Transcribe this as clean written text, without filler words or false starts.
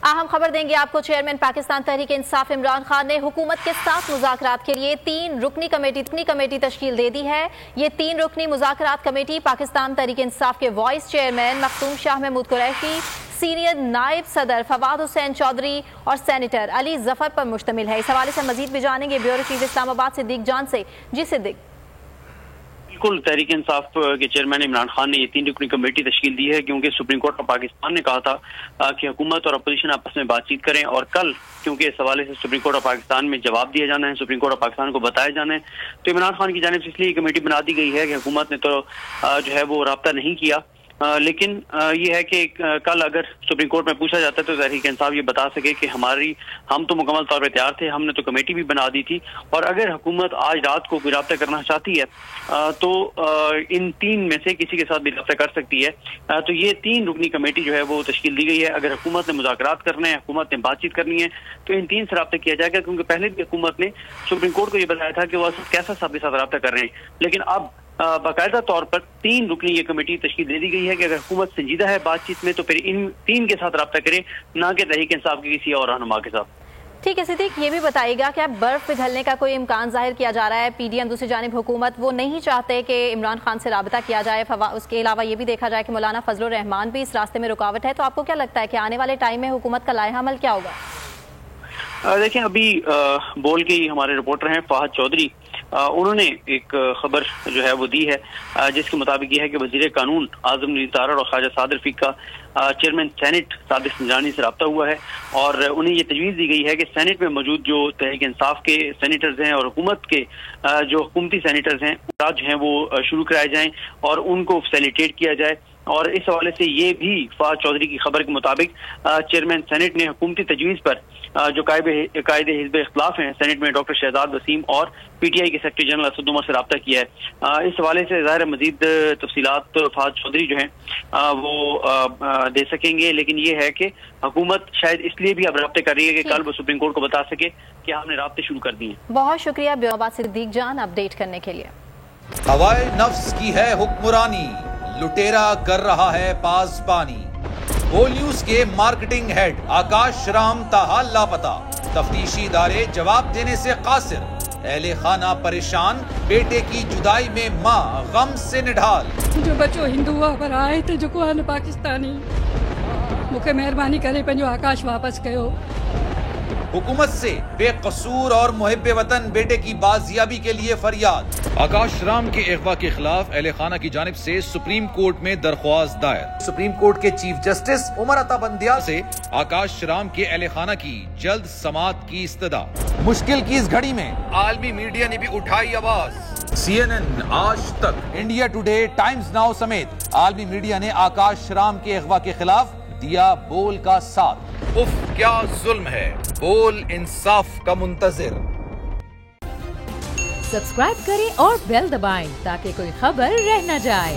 اہم خبر دیں گے آپ کو۔ چیئرمین پاکستان تحریک انصاف عمران خان نے حکومت کے ساتھ مذاکرات کے لیے 3 رکنی کمیٹی تشکیل دے دی ہے۔ یہ 3 رکنی مذاکرات کمیٹی پاکستان تحریک انصاف کے vice chairman مختوم Shah Mahmood Qureshi, senior نائب صدر فواد حسین چودھری اور سینیٹر علی ظفر پر مشتمل ہے۔ اس حوالے سے مزید بھی جانیں گے بیورو چیف اسلام آباد صدیق جان سے۔ جی صدیق۔ بالکل، تحریک انصاف کے چیئرمین عمران خان نے یہ 3 رکنی کمیٹی تشکیل دی ہے کیونکہ سپریم کورٹ آف پاکستان نے کہا تھا کہ حکومت اور اپوزیشن آپس میں بات چیت کریں، اور کل کیونکہ اس حوالے سے سپریم کورٹ آف پاکستان میں جواب دیا جانا ہے، سپریم کورٹ آف پاکستان کو بتایا جانا ہے، تو عمران خان کی جانب سے اس لیے یہ کمیٹی بنا دی گئی ہے کہ حکومت نے تو جو ہے وہ رابطہ نہیں کیا، لیکن یہ ہے کہ کل اگر سپریم کورٹ میں پوچھا جاتا ہے تو تحریک انصاف یہ بتا سکے کہ ہم تو مکمل طور پہ تیار تھے، ہم نے تو کمیٹی بھی بنا دی تھی، اور اگر حکومت آج رات کو کوئی رابطہ کرنا چاہتی ہے تو ان 3 میں سے کسی کے ساتھ بھی رابطہ کر سکتی ہے۔ تو یہ 3 رکنی کمیٹی جو ہے وہ تشکیل دی گئی ہے۔ اگر حکومت نے مذاکرات کرنے ہیں، حکومت نے بات چیت کرنی ہے تو ان 3 سے رابطہ کیا جائے گا، کیونکہ پہلے بھی حکومت نے سپریم کورٹ کو یہ بتایا تھا کہ وہ کیسا صاحب کے ساتھ رابطہ کر رہے ہیں، لیکن اب باقاعدہ طور پر 3 رکنی یہ کمیٹی تشکیل دے دی گئی ہے کہ اگر حکومت سنجیدہ ہے بات چیت میں تو پھر ان 3 کے ساتھ رابطہ کرے، نہ کہ تحریک انصاف کے کسی اور رہنما کے ساتھ۔ ٹھیک ہے صدیق، یہ بھی بتائیے گا کہ برف پگھلنے کا کوئی امکان ظاہر کیا جا رہا ہے؟ پی ڈی ایم دوسری جانب حکومت وہ نہیں چاہتے کہ عمران خان سے رابطہ کیا جائے، اس کے علاوہ یہ بھی دیکھا جائے کہ مولانا فضل الرحمان بھی اس راستے میں رکاوٹ ہے، تو آپ کو کیا لگتا ہے کہ آنے والے ٹائم میں حکومت کا لائحہ عمل کیا ہوگا؟ دیکھیں، ابھی بول کے ہی ہمارے رپورٹر ہیں فہد چودھری، انہوں نے ایک خبر جو ہے وہ دی ہے جس کے مطابق یہ ہے کہ وزیر قانون اعظم نذیر تارڑ اور خواجہ سعد رفیق کا چیئرمین سینٹ صادق سنجرانی سے رابطہ ہوا ہے، اور انہیں یہ تجویز دی گئی ہے کہ سینٹ میں موجود جو تحریک انصاف کے سینیٹرز ہیں اور حکومت کے جو حکومتی سینیٹرز ہیں جو ہیں وہ شروع کرائے جائیں اور ان کو فیسیلیٹیٹ کیا جائے۔ اور اس حوالے سے یہ بھی فہد چودھری کی خبر کے مطابق چیئرمین سینٹ نے حکومتی تجویز پر جو قائد حزب اختلاف ہیں سینٹ میں ڈاکٹر شہزاد وسیم اور پی ٹی آئی کے سیکرٹری جنرل اسد عمر سے رابطہ کیا ہے۔ اس حوالے سے ظاہر مزید تفصیلات فہد چودھری جو ہیں وہ دے سکیں گے، لیکن یہ ہے کہ حکومت شاید اس لیے بھی اب رابطے کر رہی ہے کہ کل وہ سپریم کورٹ کو بتا سکے کہ ہم نے رابطے شروع کر دیے ہیں۔ بہت شکریہ بیورو آباد صدیق جان اپڈیٹ کرنے کے لیے۔ ہوائے نفس کی ہے حکمرانی، لٹیرا کر رہا ہے پاسبانی۔ بول نیوز کے مارکیٹنگ ہیڈ آکاش رام تاحال لاپتہ، تفتیشی ادارے جواب دینے سے قاصر، اہل خانہ پریشان، بیٹے کی جدائی میں ماں غم سے نڈھال۔ جو بچو ہندو پر آئے تھے جو کو پاکستانی، مجھے مہربانی کرے پنجو آکاش واپس کیو۔ حکومت سے بے قصور اور محب وطن بیٹے کی بازیابی کے لیے فریاد۔ آکاش رام کے اغوا کے خلاف اہل خانہ کی جانب سے سپریم کورٹ میں درخواست دائر۔ سپریم کورٹ کے چیف جسٹس عمر عطا بندیا سے آکاش رام کے اہل خانہ کی جلد سماعت کی استدعا۔ مشکل کی اس گھڑی میں عالمی میڈیا نے بھی اٹھائی آواز۔ سی این این، آج تک، انڈیا ٹوڈے، ٹائمز ناؤ سمیت عالمی میڈیا نے آکاش رام کے اغوا کے خلاف دیا بول کا ساتھ۔ اف کیا ظلم ہے، بول انصاف کا منتظر۔ سبسکرائب کریں اور بیل دبائیں تاکہ کوئی خبر رہ نہ جائے۔